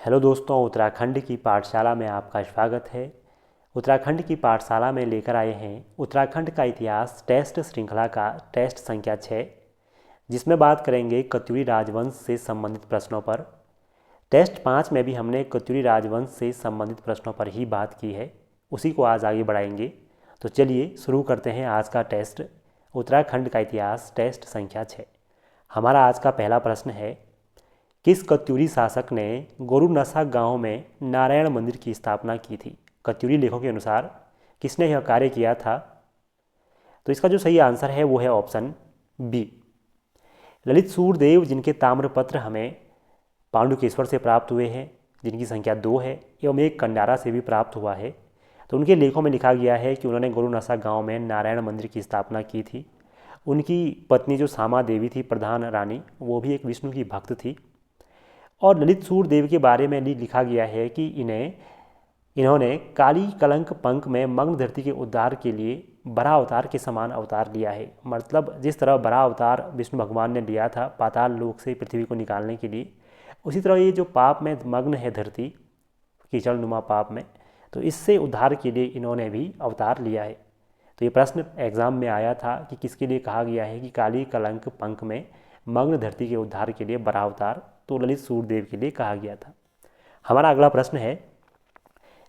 Hello दोस्तों, उत्तराखंड की पाठशाला में आपका स्वागत है। उत्तराखंड की पाठशाला में लेकर आए हैं उत्तराखंड का इतिहास टेस्ट श्रृंखला का टेस्ट संख्या 6, जिसमें बात करेंगे कत्यूरी राजवंश से संबंधित प्रश्नों पर। टेस्ट 5 में भी हमने कत्यूरी राजवंश से संबंधित प्रश्नों पर ही बात की है, उसी को आज आगे बढ़ाएंगे। तो चलिए शुरू करते हैं आज का टेस्ट, उत्तराखंड का इतिहास टेस्ट संख्या 6। हमारा आज का पहला प्रश्न है, किस कत्यूरी शासक ने गोरुनसा गांव में नारायण मंदिर की स्थापना की थी? कत्यूरी लेखों के अनुसार किसने यह कार्य किया था? तो इसका जो सही आंसर है वो है ऑप्शन बी, ललित सूरदेव, जिनके ताम्रपत्र हमें पांडुकेश्वर से प्राप्त हुए हैं, जिनकी संख्या 2 है, एवं एक कंडारा से भी प्राप्त हुआ है। तो उनके लेखों में लिखा गया है कि उन्होंने गोरुनसा गांव में नारायण मंदिर की स्थापना की थी। उनकी पत्नी जो सामा देवी थी, प्रधान रानी, वो भी एक विष्णु की भक्त थी। और ललित सूरदेव के बारे में लिखा गया है कि इन्होंने काली कलंक पंख में मग्न धरती के उद्धार के लिए बराह अवतार के समान अवतार लिया है। मतलब जिस तरह बराह अवतार विष्णु भगवान ने लिया था पाताल लोक से पृथ्वी को निकालने के लिए, उसी तरह ये जो पाप में मग्न है धरती, कीचड़ नुमा पाप में, तो इससे उद्धार के लिए इन्होंने भी अवतार लिया है। तो ये प्रश्न एग्जाम में आया था कि किसके लिए कहा गया है कि काली कलंक पंख में मग्न धरती के उद्धार के लिए बराह अवतार, तो ललित सूरदेव के लिए कहा गया था। हमारा अगला प्रश्न है,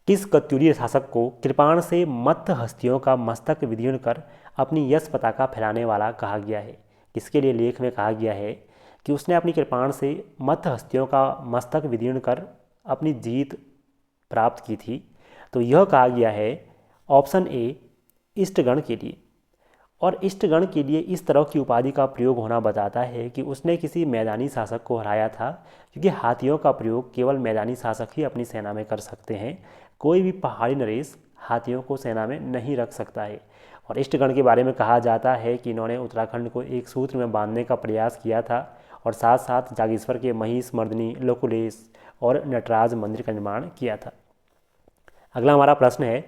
किस कत्यूरी शासक को कृपाण से मत्थ हस्तियों का मस्तक विदीर्ण कर अपनी यश पताका फैलाने वाला कहा गया है? किसके लिए लेख में कहा गया है कि उसने अपनी कृपाण से मत्थ हस्तियों का मस्तक विदीर्ण कर अपनी जीत प्राप्त की थी? तो यह कहा गया है ऑप्शन ए, इष्टगण के लिए। और इष्टगण के लिए इस तरह की उपाधि का प्रयोग होना बताता है कि उसने किसी मैदानी शासक को हराया था, क्योंकि हाथियों का प्रयोग केवल मैदानी शासक ही अपनी सेना में कर सकते हैं। कोई भी पहाड़ी नरेश हाथियों को सेना में नहीं रख सकता है। और इष्टगण के बारे में कहा जाता है कि इन्होंने उत्तराखंड को एक सूत्र में बांधने का प्रयास किया था और साथ साथ जागेश्वर के महिष मर्दिनी, लोकुलेश और नटराज मंदिर का निर्माण किया था। अगला हमारा प्रश्न है,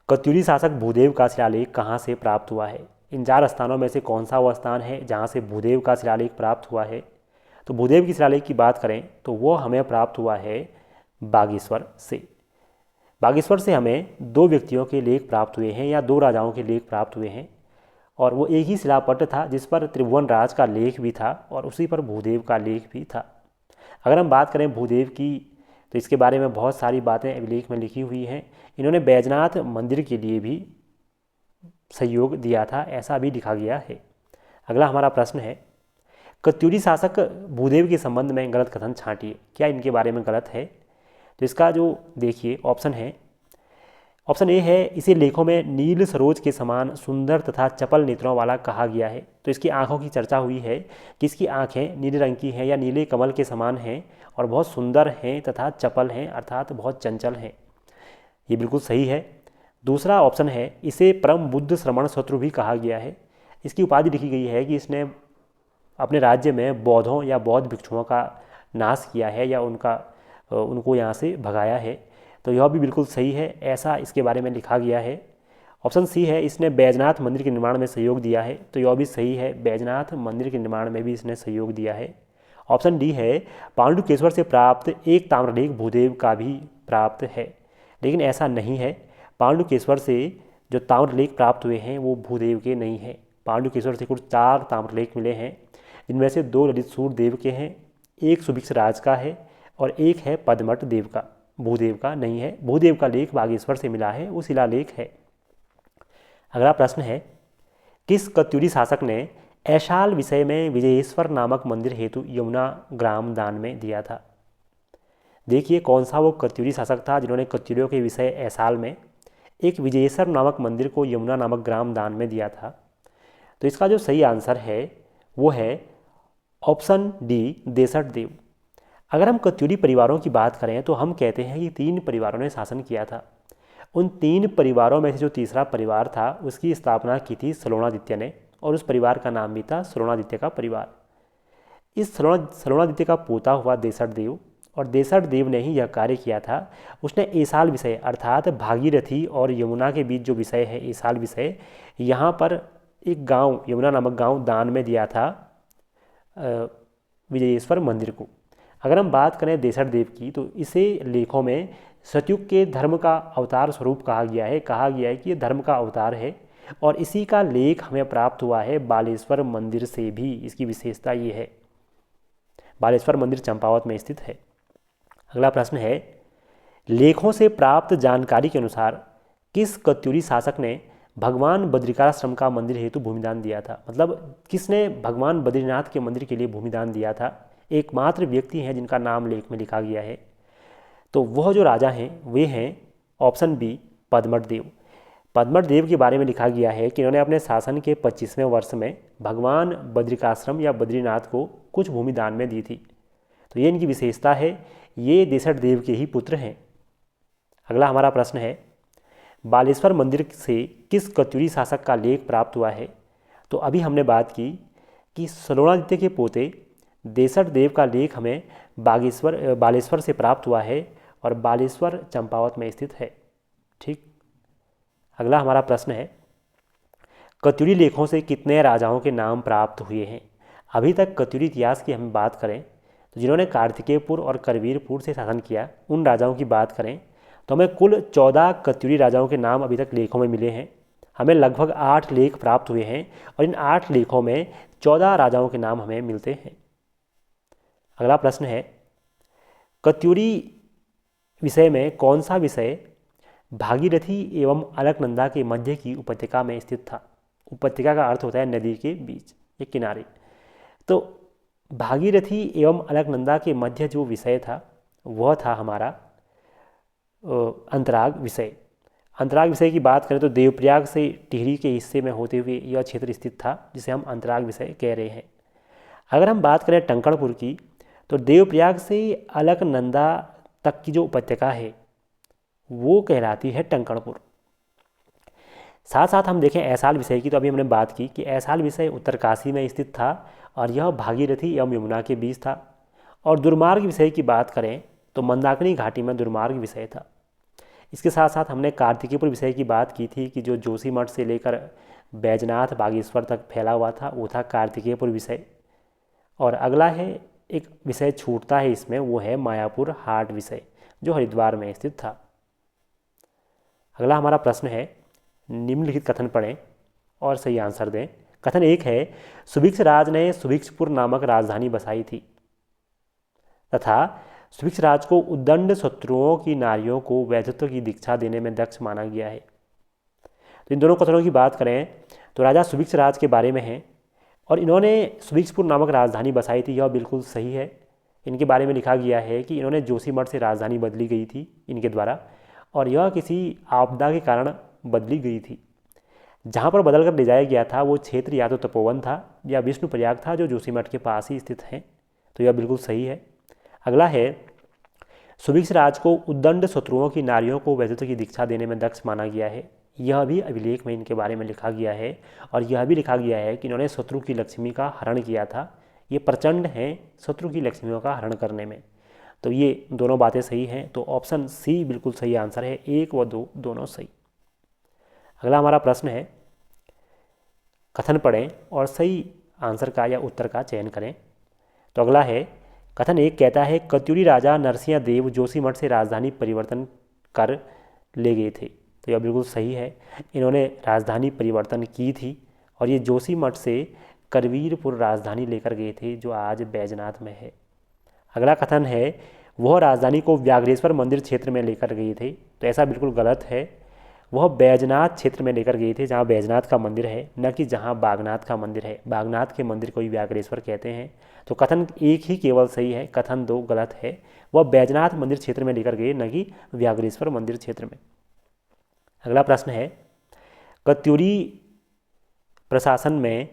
कत्यूरी शासक भूदेव का शिलालेख कहाँ से प्राप्त हुआ है? इन 4 स्थानों में से कौन सा वो स्थान है जहाँ से भूदेव का शिलालेख प्राप्त हुआ है? तो भूदेव की शिलालेख की बात करें तो वो हमें प्राप्त हुआ है बागेश्वर से। बागेश्वर से हमें 2 व्यक्तियों के लेख प्राप्त हुए हैं या 2 राजाओं के लेख प्राप्त हुए हैं, और वो एक ही शिलापट्ट था जिस पर त्रिभुवन राज का लेख भी था और उसी पर भूदेव का लेख भी था। अगर हम बात करें भूदेव की, तो इसके बारे में बहुत सारी बातें अभिलेख में लिखी हुई हैं। इन्होंने बैजनाथ मंदिर के लिए भी सहयोग दिया था, ऐसा भी लिखा गया है। अगला हमारा प्रश्न है, कत्यूरी शासक भूदेव के संबंध में गलत कथन छांटिए। क्या इनके बारे में गलत है? तो इसका जो देखिए ऑप्शन है, ऑप्शन ए है, इसे लेखों में नील सरोज के समान सुंदर तथा चपल नेत्रों वाला कहा गया है। तो इसकी आंखों की चर्चा हुई है कि इसकी आंखें नीले रंग की हैं या नीले कमल के समान हैं और बहुत सुंदर हैं तथा चपल हैं, अर्थात बहुत चंचल हैं। ये बिल्कुल सही है। दूसरा ऑप्शन है, इसे परम बुद्ध श्रमण शत्रु भी कहा गया है। इसकी उपाधि लिखी गई है कि इसने अपने राज्य में बौद्धों या बौद्ध भिक्षुओं का नाश किया है या उनको यहाँ से भगाया है। तो यह भी बिल्कुल सही है, ऐसा इसके बारे में लिखा गया है। ऑप्शन सी है, इसने बैजनाथ मंदिर के निर्माण में सहयोग दिया है। तो यह भी सही है, बैजनाथ मंदिर के निर्माण में भी इसने सहयोग दिया है। ऑप्शन डी है, पांडुकेश्वर से प्राप्त एक ताम्रलेख भूदेव का भी प्राप्त है, लेकिन ऐसा नहीं है। पांडुकेश्वर से जो ताम्रलेख प्राप्त हुए हैं वो भूदेव के नहीं हैं। पांडुकेश्वर से कुल 4 ताम्रलेख मिले हैं, जिनमें से 2 ललित सूरदेव के हैं, एक सुभिक्ष राज का है और एक है पद्मट देव का। भूदेव का नहीं है। भूदेव का लेख बागेश्वर से मिला है, वो शिलालेख है। अगला प्रश्न है, किस कत्यूरी शासक ने ऐशाल विषय में विजयेश्वर नामक मंदिर हेतु यमुना ग्राम दान में दिया था? देखिए कौन सा वो कत्यूरी शासक था जिन्होंने कत्यूरियों के विषय ऐसाल में एक विजयेश्वर नामक मंदिर को यमुना नामक ग्राम दान में दिया था? तो इसका जो सही आंसर है वो है ऑप्शन डी, देसठ देव। अगर हम कत्यूरी परिवारों की बात करें तो हम कहते हैं कि 3 परिवारों ने शासन किया था। उन 3 परिवारों में से जो तीसरा परिवार था उसकी स्थापना की थी सलोणादित्य ने, और उस परिवार का नाम भी था सलोणादित्य का परिवार। इस सलोणादित्य का पोता हुआ देसठ देव, और देसठ देव ने ही यह कार्य किया था। उसने ऐसाल विषय अर्थात भागीरथी और यमुना के बीच जो विषय है ऐसाल विषय, यहाँ पर एक गांव यमुना नामक गांव दान में दिया था विजयेश्वर मंदिर को। अगर हम बात करें देसर देव की तो इसे लेखों में सतयुग के धर्म का अवतार स्वरूप कहा गया है कि ये धर्म का अवतार है और इसी का लेख हमें प्राप्त हुआ है बालेश्वर मंदिर से भी। इसकी विशेषता ये है, बालेश्वर मंदिर चंपावत में स्थित है। अगला प्रश्न है, लेखों से प्राप्त जानकारी के अनुसार किस कत्यूरी शासक ने भगवान बद्रिकाश्रम का मंदिर हेतु भूमिदान दिया था? मतलब किसने भगवान बद्रीनाथ के मंदिर के लिए भूमिदान दिया था? एकमात्र व्यक्ति हैं जिनका नाम लेख में लिखा गया है, तो वह जो राजा हैं वे हैं ऑप्शन बी पद्मट देव। पद्मट देव के बारे में लिखा गया है कि इन्होंने अपने शासन के 25वें वर्ष में भगवान बद्रिकाश्रम या बद्रीनाथ को कुछ भूमि दान में दी थी। तो ये इनकी विशेषता है, ये देसठ देव के ही पुत्र हैं। अगला हमारा प्रश्न है, बालेश्वर मंदिर से किस कत्यूरी शासक का लेख प्राप्त हुआ है? तो अभी हमने बात की कि सलोणादित्य के पोते देसठ देव का लेख हमें बालेश्वर से प्राप्त हुआ है और बालेश्वर चंपावत में स्थित है। ठीक। अगला हमारा प्रश्न है, कत्यूरी लेखों से कितने राजाओं के नाम प्राप्त हुए हैं? अभी तक कत्यूरी इतिहास की हम बात करें तो जिन्होंने कार्तिकेयपुर और करवीरपुर से शासन किया उन राजाओं की बात करें तो हमें कुल 14 कत्यूरी राजाओं के नाम अभी तक लेखों में मिले हैं। हमें लगभग 8 लेख प्राप्त हुए हैं और इन 8 लेखों में 14 राजाओं के नाम हमें मिलते हैं। अगला प्रश्न है, कत्यूरी विषय में कौन सा विषय भागीरथी एवं अलकनंदा के मध्य की उपत्यका में स्थित था? उपत्यका का अर्थ होता है नदी के बीच या किनारे। तो भागीरथी एवं अलकनंदा के मध्य जो विषय था वह था हमारा अंतराग विषय। अंतराग विषय की बात करें तो देवप्रयाग से टिहरी के हिस्से में होते हुए यह क्षेत्र स्थित था जिसे हम अंतराग विषय कह रहे हैं। अगर हम बात करें टंकणपुर की तो देवप्रयाग से अलकनंदा तक की जो उपत्यका है वो कहलाती है टंकणपुर। साथ साथ हम देखें ऐसाल विषय की तो अभी हमने बात की कि ऐसाल विषय उत्तरकाशी में स्थित था और यह भागीरथी एवं यमुना के बीच था। और दुर्मार्ग विषय की बात करें तो मंदाकिनी घाटी में दुर्मार्ग विषय था। इसके साथ साथ हमने कार्तिकेयपुर विषय की बात की थी कि जो जोशीमठ से लेकर बैजनाथ बागेश्वर तक फैला हुआ था वो था कार्तिकेयपुर विषय। और अगला है एक विषय छूटता है इसमें, वो है मायापुर हाट विषय जो हरिद्वार में स्थित था। अगला हमारा प्रश्न है, निम्नलिखित कथन पढ़ें और सही आंसर दें। कथन 1 है, सुभिक्ष राज ने सुभिक्षपुर नामक राजधानी बसाई थी तथा सुभिक्ष राज को उद्दंड शत्रुओं की नारियों को वैधत्व की दीक्षा देने में दक्ष माना गया है। तो इन दोनों कथनों की बात करें तो राजा सुभिक्ष राज के बारे में है और इन्होंने सुभिक्षपुर नामक राजधानी बसाई थी, यह बिल्कुल सही है। इनके बारे में लिखा गया है कि इन्होंने जोशीमठ से राजधानी बदली गई थी इनके द्वारा और यह किसी आपदा के कारण बदली गई थी। जहाँ पर बदल कर ले जाया गया था वो क्षेत्र या तो तपोवन था या विष्णुप्रयाग था जो जोशीमठ के पास ही स्थित है, तो यह बिल्कुल सही है। अगला है, सुभिक्ष राज को उद्दंड शत्रुओं की नारियों को वैधत्व की दीक्षा देने में दक्ष माना गया है, यह भी अभिलेख में इनके बारे में लिखा गया है। और यह भी लिखा गया है कि इन्होंने शत्रु की लक्ष्मी का हरण किया था, ये प्रचंड हैं शत्रु की लक्ष्मियों का हरण करने में। तो ये दोनों बातें सही हैं, तो ऑप्शन सी बिल्कुल सही आंसर है, 1 व 2 दोनों सही। अगला हमारा प्रश्न है, कथन पढ़ें और सही आंसर का या उत्तर का चयन करें। तो अगला है, कथन 1 कहता है कत्यूरी राजा नरसिंह देव जोशीमठ से राजधानी परिवर्तन कर ले गए थे, तो यह बिल्कुल सही है। इन्होंने राजधानी परिवर्तन की थी और ये जोशीमठ से करवीरपुर राजधानी लेकर गए थे जो आज बैजनाथ में है। अगला कथन है, वह राजधानी को व्याघ्रेश्वर मंदिर क्षेत्र में लेकर गए थे, तो ऐसा बिल्कुल गलत है। वह बैजनाथ क्षेत्र में लेकर गए थे जहाँ बैजनाथ का मंदिर है, न कि जहाँ बागनाथ का मंदिर है। बागनाथ के मंदिर को ही व्याघ्रेश्वर कहते हैं। तो कथन 1 ही केवल सही है, कथन 2 गलत है। वह बैजनाथ मंदिर क्षेत्र में लेकर गए, न कि व्याघ्रेश्वर मंदिर क्षेत्र में। अगला प्रश्न है, कत्यूरी प्रशासन में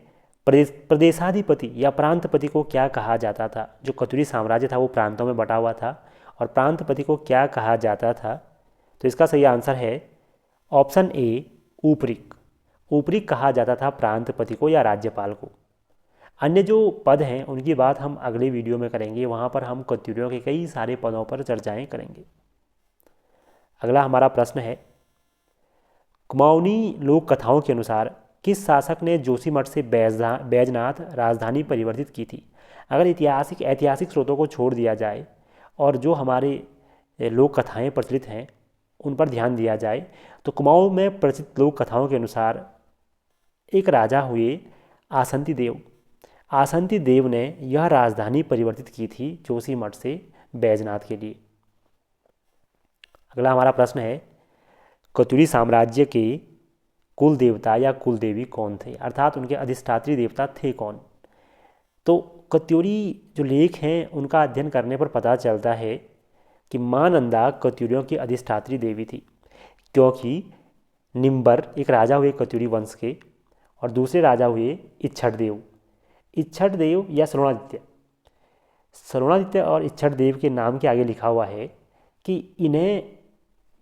प्रदेशाधिपति या प्रांतपति को क्या कहा जाता था? जो कत्यूरी साम्राज्य था वो प्रांतों में बटा हुआ था और प्रांतपति को क्या कहा जाता था? तो इसका सही आंसर है ऑप्शन ए ऊपरीक। ऊपरीक कहा जाता था प्रांतपति को या राज्यपाल को। अन्य जो पद हैं उनकी बात हम अगले वीडियो में करेंगे, वहाँ पर हम कत्यूरियों के कई सारे पदों पर चर्चाएं करेंगे। अगला हमारा प्रश्न है, कुमाऊनी लोक कथाओं के अनुसार किस शासक ने जोशीमठ से बैजनाथ राजधानी परिवर्तित की थी? अगर ऐतिहासिक स्रोतों को छोड़ दिया जाए और जो हमारे लोक कथाएँ प्रचलित हैं उन पर ध्यान दिया जाए तो कुमाऊँ में प्रचलित लोक कथाओं के अनुसार एक राजा हुए आसंती देव। आसंती देव ने यह राजधानी परिवर्तित की थी जोशीमठ से बैजनाथ के लिए। अगला हमारा प्रश्न है, कत्यूरी साम्राज्य के कुल देवता या कुल देवी कौन थे, अर्थात उनके अधिष्ठात्री देवता थे कौन। तो कत्यूरी जो लेख हैं उनका अध्ययन करने पर पता चलता है कि माँ नंदा कत्यूरियों की अधिष्ठात्री देवी थी, क्योंकि निम्बर एक राजा हुए कत्यूरी वंश के और दूसरे राजा हुए इच्छठ देव या श्रवणादित्य और इच्छठ देव के नाम के आगे लिखा हुआ है कि इन्हें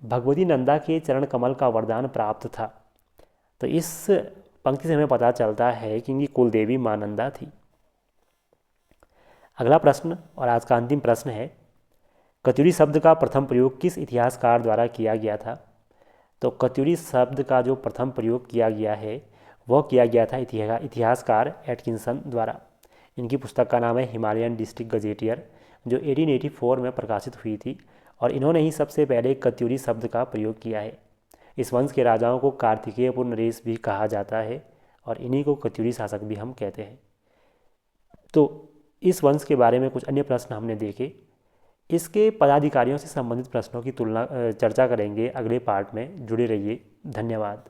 भगवती नंदा के चरण कमल का वरदान प्राप्त था। तो इस पंक्ति से हमें पता चलता है कि इनकी कुल देवी माँ नंदा थी। अगला प्रश्न और आज का अंतिम प्रश्न है, कत्यूरी शब्द का प्रथम प्रयोग किस इतिहासकार द्वारा किया गया था। तो कत्यूरी शब्द का जो प्रथम प्रयोग किया गया है वह किया गया था इतिहासकार एटकिंसन द्वारा। इनकी पुस्तक का नाम है हिमालयन डिस्ट्रिक्ट गजेटियर, जो 1884 में प्रकाशित हुई थी और इन्होंने ही सबसे पहले कत्यूरी शब्द का प्रयोग किया है। इस वंश के राजाओं को कार्तिकेय नरेश भी कहा जाता है और इन्हीं को कत्यूरी शासक भी हम कहते हैं। तो इस वंश के बारे में कुछ अन्य प्रश्न हमने देखे। इसके पदाधिकारियों से संबंधित प्रश्नों की चर्चा करेंगे अगले पार्ट में। जुड़े रहिए। धन्यवाद।